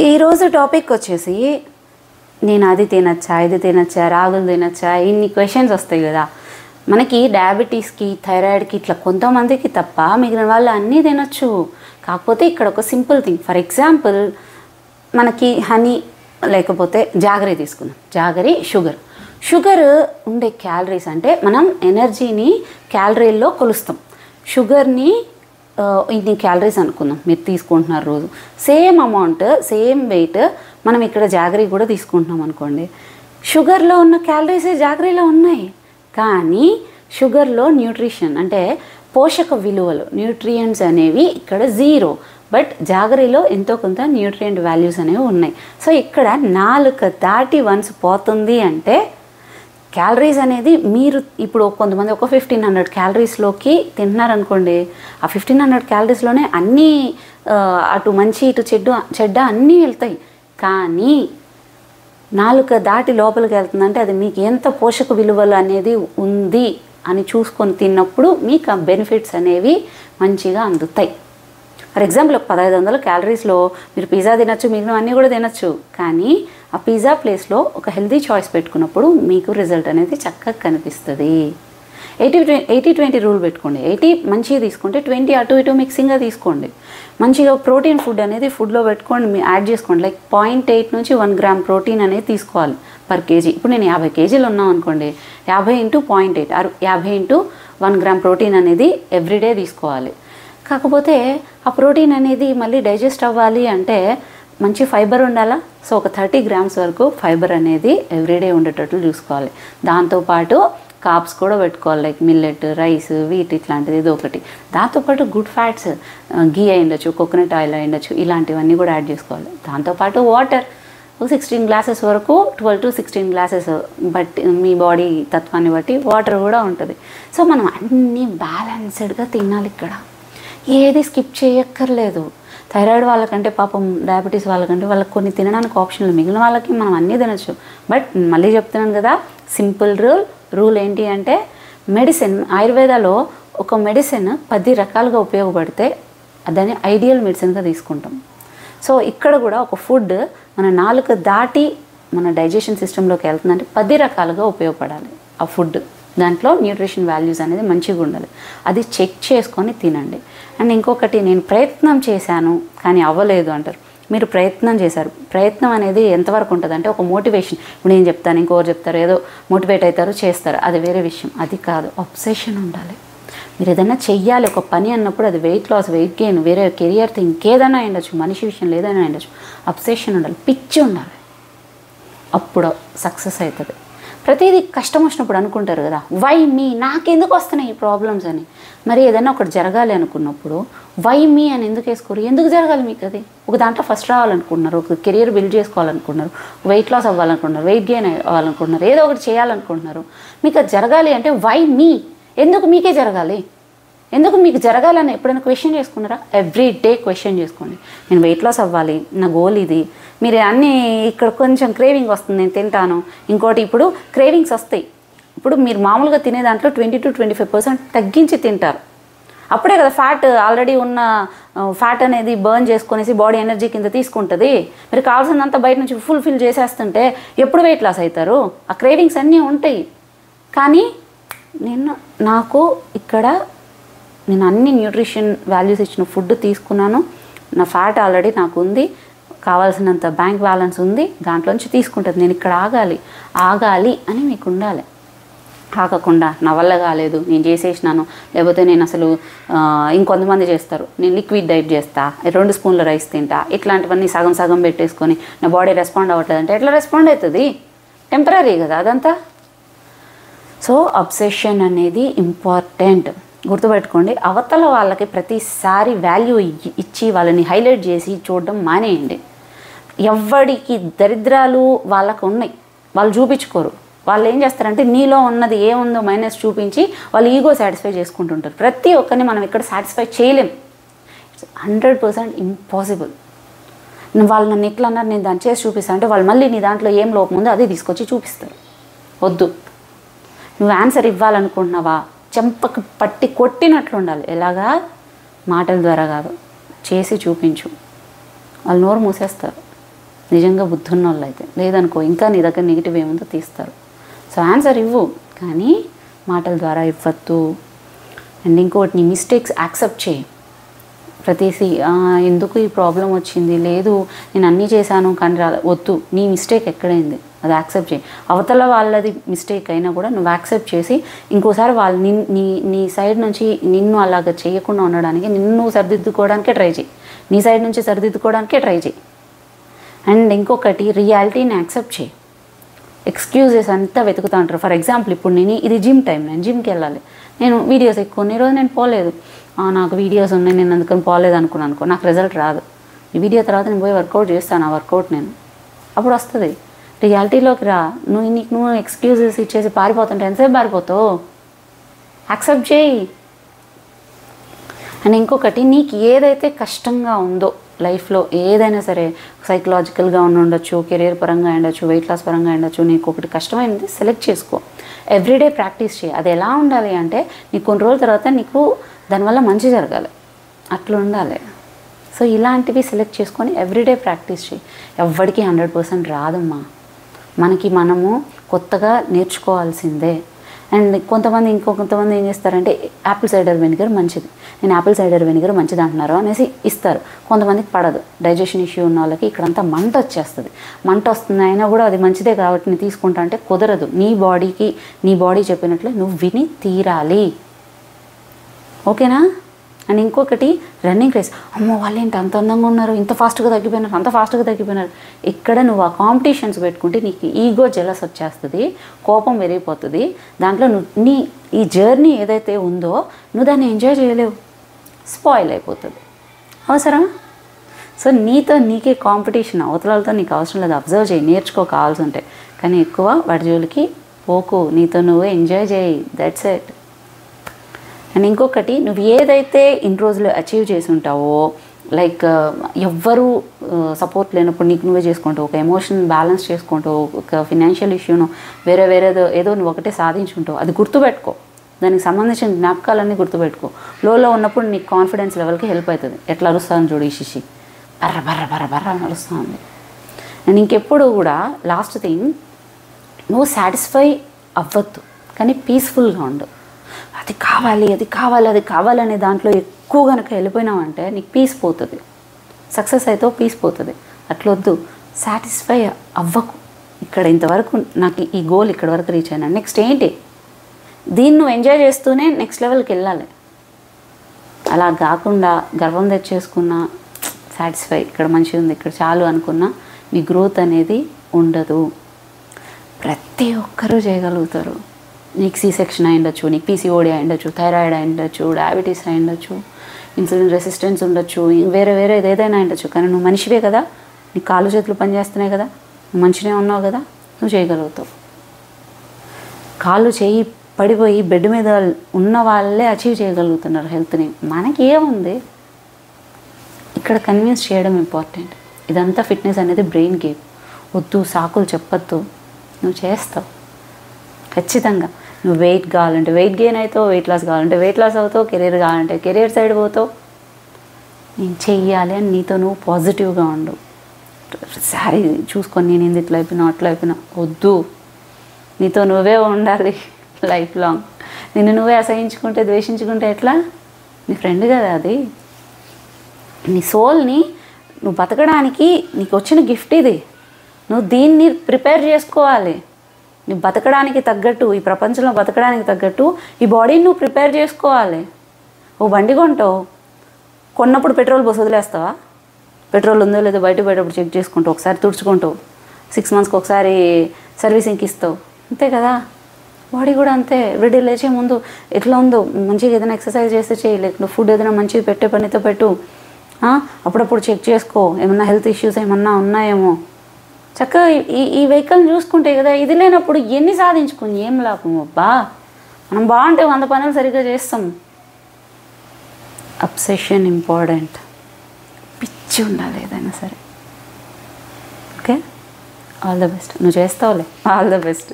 ఈరోజు టాపిక్ వచ్చేసి నేను అది తినచ్చా ఇది తినచ్చా రాగులు తినచ్చా ఇన్ని క్వశ్చన్స్ వస్తాయి కదా మనకి డయాబెటీస్కి థైరాయిడ్కి ఇట్లా కొంతమందికి తప్ప మిగిలిన వాళ్ళు అన్నీ తినచ్చు. కాకపోతే ఇక్కడ ఒక సింపుల్ థింగ్, ఫర్ ఎగ్జాంపుల్ మనకి హనీ లేకపోతే జాగరీ తీసుకుందాం. జాగరీ షుగర్ ఉండే క్యాలరీస్ అంటే మనం ఎనర్జీని క్యాలరీల్లో కొలుస్తాం. షుగర్ని ఇన్ని క్యాలరీస్ అనుకుందాం మీరు తీసుకుంటున్నారు రోజు, సేమ్ అమౌంట్ సేమ్ వెయిట్ మనం ఇక్కడ జాగరీ కూడా తీసుకుంటున్నాం అనుకోండి. షుగర్లో ఉన్న క్యాలరీసే జాగరీలో ఉన్నాయి, కానీ షుగర్లో న్యూట్రిషన్ అంటే పోషక విలువలు న్యూట్రియంట్స్ అనేవి ఇక్కడ 0, బట్ జాగరీలో ఎంతో కొంత న్యూట్రియంట్ వాల్యూస్ అనేవి ఉన్నాయి. సో ఇక్కడ 4 దాటి వన్స్ పోతుంది అంటే క్యాలరీస్ అనేది మీరు ఇప్పుడు కొంతమంది ఒక 1500 క్యాలరీస్లోకి తింటున్నారనుకోండి, ఆ 1500 క్యాలరీస్లోనే అన్నీ అటు మంచి ఇటు చెడ్డ అన్నీ వెళ్తాయి. కానీ 4 దాటి లోపలికి వెళ్తుందంటే అది మీకు ఎంత పోషక విలువలు అనేది ఉంది అని చూసుకొని తిన్నప్పుడు మీకు ఆ బెనిఫిట్స్ అనేవి మంచిగా అందుతాయి. ఫర్ ఎగ్జాంపుల్ ఒక 1500 క్యాలరీస్లో మీరు పిజ్జా తినచ్చు, మిగిలిన అన్నీ కూడా తినచ్చు, కానీ ఆ పిజ్జా ప్లేస్లో ఒక హెల్తీ చాయిస్ పెట్టుకున్నప్పుడు మీకు రిజల్ట్ అనేది చక్కగా కనిపిస్తుంది. 80-20 రూల్ పెట్టుకోండి. 80 మంచిగా తీసుకుంటే 20 అటు ఇటు మిక్సింగ్గా తీసుకోండి. మంచిగా ప్రోటీన్ ఫుడ్ అనేది ఫుడ్లో పెట్టుకోండి, మీరు యాడ్ చేసుకోండి. లైక్ 0.8 నుంచి 1 గ్రామ్ ప్రోటీన్ అనేది తీసుకోవాలి పర్ కేజీ. ఇప్పుడు నేను 50 కేజీలు ఉన్నాం అనుకోండి, 50 × 0.8 50 × 1 గ్రామ్ ప్రోటీన్ అనేది ఎవ్రీడే తీసుకోవాలి. కాకపోతే ఆ ప్రోటీన్ అనేది మళ్ళీ డైజెస్ట్ అవ్వాలి అంటే మంచి ఫైబర్ ఉండాలా. సో ఒక 30 గ్రామ్స్ వరకు ఫైబర్ అనేది ఎవ్రీడే ఉండేటట్లు చూసుకోవాలి. దాంతోపాటు కార్బ్స్ కూడా పెట్టుకోవాలి, లైక్ మిల్లెట్, రైస్, వీట్ ఇట్లాంటిది ఏదో ఒకటి. దాంతోపాటు గుడ్ ఫ్యాట్స్, గీ అయి ఉండొచ్చు, కోకోనట్ ఆయిల్ అయి ఉండొచ్చు, ఇలాంటివన్నీ కూడా యాడ్ చేసుకోవాలి. దాంతోపాటు వాటర్ 16 గ్లాసెస్ వరకు, 12 to 16 glasses but me body తత్వాన్ని బట్టి వాటర్ కూడా ఉంటుంది. సో మనం అన్నీ బ్యాలెన్స్డ్గా తినాలి. ఇక్కడ ఏది స్కిప్ చేయక్కర్లేదు. థైరాయిడ్ వాళ్ళకంటే పాపం డయాబెటీస్ వాళ్ళకంటే వాళ్ళకి కొన్ని తినడానికి ఆప్షన్లు, మిగిలిన వాళ్ళకి మనం అన్నీ తినచ్చు. బట్ మళ్ళీ చెప్తున్నాను కదా, సింపుల్ రూల్ ఏంటి అంటే మెడిసిన్ ఆయుర్వేదాలో ఒక మెడిసిన్ 10 రకాలుగా ఉపయోగపడితే దాన్ని ఐడియల్ మెడిసిన్గా తీసుకుంటాం. సో ఇక్కడ కూడా ఒక ఫుడ్ మన 4 దాటి మన డైజెషన్ సిస్టంలోకి వెళ్తుందంటే 10 రకాలుగా ఉపయోగపడాలి ఆ ఫుడ్. దాంట్లో న్యూట్రిషన్ వాల్యూస్ అనేది మంచిగా ఉండాలి. అది చెక్ చేసుకొని తినండి. అండ్ ఇంకొకటి, నేను ప్రయత్నం చేశాను కానీ అవ్వలేదు అంటారు. మీరు ప్రయత్నం చేశారు, ప్రయత్నం అనేది ఎంతవరకు ఉంటుంది అంటే ఒక మోటివేషన్. ఇప్పుడు నేను చెప్తాను, ఇంకొకరు చెప్తారు, ఏదో మోటివేట్ అవుతారు, చేస్తారు, అది వేరే విషయం. అది కాదు, అబ్సెషన్ ఉండాలి. మీరు ఏదైనా చెయ్యాలి ఒక పని అన్నప్పుడు, అది వెయిట్ లాస్, వెయిట్ గెయిన్, వేరే కెరియర్ థింగ్, ఇంకేదైనా ఉండొచ్చు, మనిషి విషయంలో ఏదైనా ఉండొచ్చు, అబ్సెషన్ ఉండాలి, పిచ్చి ఉండాలి. అప్పుడు సక్సెస్ అవుతుంది. ప్రతిదీ కష్టం వచ్చినప్పుడు అనుకుంటారు కదా, వై మీ, నాకెందుకు వస్తున్నాయి ఈ ప్రాబ్లమ్స్ అని. మరి ఏదైనా ఒకటి జరగాలి అనుకున్నప్పుడు వై మీ అని ఎందుకు వేసుకోరు? ఎందుకు జరగాలి మీకు అది? ఒక దాంట్లో ఫస్ట్ రావాలనుకుంటున్నారు, ఒక కెరియర్ బిల్డ్ చేసుకోవాలనుకుంటున్నారు, వెయిట్ లాస్ అవ్వాలనుకుంటున్నారు, వెయిట్ గెయిన్ అవ్వాలనుకుంటున్నారు, ఏదో ఒకటి చేయాలనుకుంటున్నారు. మీకు అది జరగాలి అంటే వై మీ, ఎందుకు మీకే జరగాలి, ఎందుకు మీకు జరగాలని ఎప్పుడైనా క్వశ్చన్ చేసుకున్నారా? ఎవ్రీ డే క్వశ్చన్ చేసుకోండి. నేను వెయిట్ లాస్ అవ్వాలి, నా గోల్ ఇది. మీరు అన్నీ ఇక్కడ కొంచెం క్రేవింగ్ వస్తుంది, నేను తింటాను. ఇంకోటి, ఇప్పుడు క్రేవింగ్స్ వస్తాయి. ఇప్పుడు మీరు మామూలుగా తినే దాంట్లో 20 to 25% తగ్గించి తింటారు. అప్పుడే కదా ఫ్యాట్, ఆల్రెడీ ఉన్న ఫ్యాట్ అనేది బర్న్ చేసుకునేసి బాడీ ఎనర్జీ కింద తీసుకుంటుంది. మీరు కావాల్సినంత బయట నుంచి ఫుల్ఫిల్ చేసేస్తుంటే ఎప్పుడు వెయిట్ లాస్ అవుతారు? ఆ క్రేవింగ్స్ అన్నీ ఉంటాయి. కానీ నాకు ఇక్కడ నేను అన్ని న్యూట్రిషన్ వాల్యూస్ ఇచ్చిన ఫుడ్ తీసుకున్నాను, నా ఫ్యాట్ ఆల్రెడీ నాకు ఉంది, కావాల్సినంత బ్యాంక్ బ్యాలెన్స్ ఉంది, దాంట్లోంచి తీసుకుంటుంది. నేను ఇక్కడ ఆగాలి అని మీకు ఉండాలి. ఆగకుండా నా వల్ల కాలేదు, నేను చేసేసినాను, లేకపోతే నేను అసలు ఇంకొంతమంది చేస్తారు, నేను లిక్విడ్ డైట్ చేస్తా, 2 స్పూన్ల రైస్ తింటా, ఇట్లాంటివన్నీ సగం సగం పెట్టేసుకొని నా బాడీ రెస్పాండ్ అవ్వట్లేదు అంటే ఎట్లా రెస్పాండ్ అవుతుంది? టెంపరీ కదా అదంతా. సో అబ్సెషన్ అనేది ఇంపార్టెంట్, గుర్తుపెట్టుకోండి. అవతల వాళ్ళకి ప్రతిసారి వాల్యూ ఇచ్చి వాళ్ళని హైలైట్ చేసి చూడడం మానేయండి. ఎవరికి దరిద్రాలు వాళ్ళకు ఉన్నాయి, వాళ్ళు చూపించుకోరు. వాళ్ళు ఏం చేస్తారంటే నీలో ఉన్నది ఏముందో మైనస్ చూపించి వాళ్ళు ఈగో సాటిస్ఫై చేసుకుంటుంటారు. ప్రతి ఒక్కరిని మనం ఇక్కడ సాటిస్ఫై చేయలేం. 100% ఇంపాసిబుల్. వాళ్ళు నన్ను ఎట్లా అన్నారు, నేను దాన్ని చేసి చూపిస్తాను అంటే వాళ్ళు మళ్ళీ నీ దాంట్లో ఏం లోపం ఉందో అదే తీసుకొచ్చి చూపిస్తారు. వద్దు, నువ్వు ఆన్సర్ ఇవ్వాలనుకుంటున్నావా, చెంపకు పట్టి కొట్టినట్లు ఉండాలి. ఎలాగా? మాటల ద్వారా కాదు, చేసి చూపించు. వాళ్ళు నోరు మూసేస్తారు. నిజంగా బుద్ధున్న వాళ్ళు అయితే. లేదనుకో ఇంకా నీ దగ్గర నెగిటివ్ ఏముందో తీస్తారు. సో ఆన్సర్ ఇవ్వు, కానీ మాటల ద్వారా ఇవ్వద్దు. అండ్ ఇంకోటి, నీ మిస్టేక్స్ యాక్సెప్ట్ చేయి. ప్రతిసీ ఎందుకు ఈ ప్రాబ్లం వచ్చింది, లేదు నేను అన్నీ చేశాను కానీ వద్దు, నీ మిస్టేక్ ఎక్కడైంది అది యాక్సెప్ట్ చేయి. అవతల వాళ్ళది మిస్టేక్ అయినా కూడా నువ్వు యాక్సెప్ట్ చేసి ఇంకోసారి వాళ్ళు నీ సైడ్ నుంచి నిన్ను అలాగ చేయకుండా ఉండడానికి, నిన్ను సరిదిద్దుకోవడానికే ట్రై చేయి, నీ సైడ్ నుంచి సరిదిద్దుకోవడానికే ట్రై చేయి. అండ్ ఇంకొకటి, రియాలిటీని యాక్సెప్ట్ చేయి. ఎక్స్క్యూజెస్ అంతా వెతుకుతూ ఉంటారు. ఫర్ ఎగ్జాంపుల్ ఇప్పుడు ఇది జిమ్ టైం, నేను జిమ్కి వెళ్ళాలి, నేను వీడియోస్ ఎక్కువ ఈరోజు నేను పోలేదు, నాకు వీడియోస్ ఉన్నాయి నేను అందుకని పోలేదు అనుకున్నాను, నాకు రిజల్ట్ రాదు. ఈ వీడియో తర్వాత నేను పోయి వర్కౌట్ చేస్తాను, ఆ వర్కౌట్ నేను అప్పుడు వస్తుంది. రియాలిటీలోకి రా. నువ్వు ఎక్స్క్యూజెస్ ఇచ్చేసి పారిపోతుంటే ఎంతసేపు పారిపోతావు? యాక్సెప్ట్ చేయి. అండ్ ఇంకొకటి, నీకు ఏదైతే కష్టంగా ఉందో లైఫ్లో, ఏదైనా సరే సైకలాజికల్గా ఉండొచ్చు, కెరీర్ పరంగా ఉండొచ్చు, వెయిట్ లాస్ పరంగా ఉండొచ్చు, నీకు ఒకటి కష్టమైనది సెలెక్ట్ చేసుకో. ఎవ్రీడే ప్రాక్టీస్ చేయి. అది ఎలా ఉండాలి అంటే, నీకు కొన్ని రోజుల తర్వాత నీకు దానివల్ల మంచి జరగాలి, అట్లా ఉండాలి. సో ఇలాంటివి సెలెక్ట్ చేసుకొని ఎవ్రీడే ప్రాక్టీస్ చేయి. ఎవ్వడికి 100% రాదమ్మా, మనము కొత్తగా నేర్చుకోవాల్సిందే. అండ్ కొంతమంది ఏం చేస్తారంటే, యాపిల్ సైడర్ వెనిగర్ మంచిది, నేను యాపిల్ సైడర్ వెనిగర్ మంచిది అంటున్నారు అనేసి ఇస్తారు. కొంతమందికి పడదు, డైజెషన్ ఇష్యూ ఉన్న వాళ్ళకి ఇక్కడంతా మంట వచ్చేస్తుంది. మంట వస్తుంది అయినా కూడా అది మంచిదే కాబట్టి నేను తీసుకుంటా అంటే కుదరదు. నీ బాడీ చెప్పినట్లు నువ్వు విని తీరాలి. ఓకేనా? అండ్ ఇంకొకటి, రన్నింగ్ రేస్. అమ్మో వాళ్ళేంటి అంత అందంగా ఉన్నారు, ఇంత ఫాస్ట్గా తగ్గిపోయినారు. ఇక్కడ నువ్వు ఆ కాంపిటీషన్స్ పెట్టుకుంటే నీకు ఈగో జెలస్ వచ్చేస్తుంది, కోపం పెరిగిపోతుంది. దాంట్లో ఈ జర్నీ ఏదైతే ఉందో నువ్వు దాన్ని ఎంజాయ్ చేయలేవు, స్పాయిల్ అయిపోతుంది. అవసరం? సో నీకే కాంపిటీషన్, అవతలతో నీకు అవసరం లేదు. అబ్జర్వ్ చేయి, నేర్చుకో కావాల్సి ఉంటాయి, కానీ ఎక్కువ వాటి జోలికి పోకు, నీతో నువ్వే ఎంజాయ్ చేయి. That's it. అండ్ ఇంకొకటి, నువ్వు ఏదైతే ఇన్ని రోజులు అచీవ్ చేసి ఉంటావో, లైక్ ఎవ్వరూ సపోర్ట్ లేనప్పుడు నీకు నువ్వే చేసుకుంటావు, ఒక ఎమోషన్ బ్యాలెన్స్ చేసుకుంటావు, ఒక ఫినాన్షియల్ ఇష్యూను వేరేదో ఏదో నువ్వు ఒకటే సాధించుంటావు, అది గుర్తుపెట్టుకో. దానికి సంబంధించిన జ్ఞాపకాలన్నీ గుర్తుపెట్టుకో. లోలో ఉన్నప్పుడు నీకు కాన్ఫిడెన్స్ లెవెల్కి హెల్ప్ అవుతుంది. ఎట్లా అరుస్తాను చూడు, ఈ శిషి బర్ర అని అరుస్తుంది. అండ్ ఇంకెప్పుడు కూడా లాస్ట్ థింగ్, నువ్వు సాటిస్ఫై అవ్వద్దు, కానీ పీస్ఫుల్గా ఉండు. అది కావాలి అనే దాంట్లో ఎక్కువ కనుక వెళ్ళిపోయినావంటే నీకు పీస్ పోతుంది, సక్సెస్ అయితే పీస్ పోతుంది. అట్లొద్దు, సాటిస్ఫై అవ్వకు. ఇక్కడ ఇంతవరకు నాకు ఈ గోల్ ఇక్కడ వరకు రీచ్ అయినా, నెక్స్ట్ ఏంటి, దీన్ని నువ్వు ఎంజాయ్ చేస్తూనే నెక్స్ట్ లెవెల్కి వెళ్ళాలి. అలా కాకుండా గర్వం తెచ్చేసుకున్నా, సాటిస్ఫై ఇక్కడ మంచిగా ఉంది ఇక్కడ చాలు అనుకున్నా, మీ గ్రోత్ అనేది ఉండదు. ప్రతి ఒక్కరూ చేయగలుగుతారు. నీకు C-సెక్షన్ అయి ఉండొచ్చు, నీకు PCOD అయి ఉండొచ్చు, థైరాయిడ్ అయి ఉండొచ్చు, డయాబెటీస్ అయి ఉండొచ్చు, ఇన్సులిన్ రెసిస్టెన్స్ ఉండొచ్చు, వేరే ఏదైనా ఉండొచ్చు. కానీ నువ్వు మనిషివే కదా, నీ కాళ్ళు చేతులు పనిచేస్తున్నాయి కదా, నువ్వు మంచిగా ఉన్నావు కదా, నువ్వు చేయగలుగుతావు. కాళ్ళు చేయి పడిపోయి బెడ్ మీద ఉన్న వాళ్ళే అచీవ్ చేయగలుగుతున్నారు హెల్త్ని. మనకి ఏముంది, ఇక్కడ కన్విన్స్ చేయడం ఇంపార్టెంట్. ఇదంతా ఫిట్నెస్ అనేది బ్రెయిన్ గేమ్. వద్దు సాకులు చెప్పొద్దు, నువ్వు చేస్తావు ఖచ్చితంగా. నువ్వు వెయిట్ కావాలంటే వెయిట్ గెయిన్ అవుతావు, వెయిట్ లాస్ కావాలంటే వెయిట్ లాస్ అవుతావు, కెరీర్ కావాలంటే కెరీర్ సైడ్ పోతావు. నేను చెయ్యాలి అని నీతో నువ్వు పాజిటివ్గా ఉండు. సారీ చూసుకొని నేను ఇట్లా అయిపోయినా వద్దు, నీతో నువ్వే ఉండాలి లైఫ్ లాంగ్. నిన్ను నువ్వే అసహించుకుంటే ద్వేషించుకుంటే ఎట్లా? నీ ఫ్రెండ్ కదా అది. నీ సోల్ని నువ్వు బతకడానికి నీకు వచ్చిన గిఫ్ట్ ఇది. నువ్వు దీన్ని ప్రిపేర్ చేసుకోవాలి. నువ్వు బతకడానికి తగ్గట్టు, ఈ ప్రపంచంలో బతకడానికి తగ్గట్టు ఈ బాడీని నువ్వు ప్రిపేర్ చేసుకోవాలి. ఓ బండి కొంటావు, కొన్నప్పుడు పెట్రోల్ పోసి వదిలేస్తావా? పెట్రోల్ ఉందో లేదో బయటప్పుడు చెక్ చేసుకుంటావు, ఒకసారి తుడుచుకుంటావు, 6 monthsకి ఒకసారి సర్వీసింగ్కి ఇస్తావు, అంతే కదా. బాడీ కూడా అంతే. ఎవ్రీడే లేచే ముందు ఎట్లా ఉందో మంచిగా ఏదైనా ఎక్సర్సైజ్ చేస్తే చేయి, లేకపోతే ఫుడ్ ఏదైనా మంచిగా పెట్టే పనితో పెట్టు. అప్పుడప్పుడు చెక్ చేసుకో, ఏమన్నా హెల్త్ ఇష్యూస్ ఏమన్నా ఉన్నాయేమో. చక్కగా ఈ వెహికల్ని చూసుకుంటే కదా. ఇది లేనప్పుడు ఎన్ని సాధించుకుని ఏం లాభం అబ్బా. మనం బాగుంటే 100 పనులు సరిగ్గా చేస్తాం. Obsession important. పిచ్చి ఉండాలి ఏదైనా సరే. Okay, all the best. నువ్వు చేస్తావులే, ఆల్ ద బెస్ట్.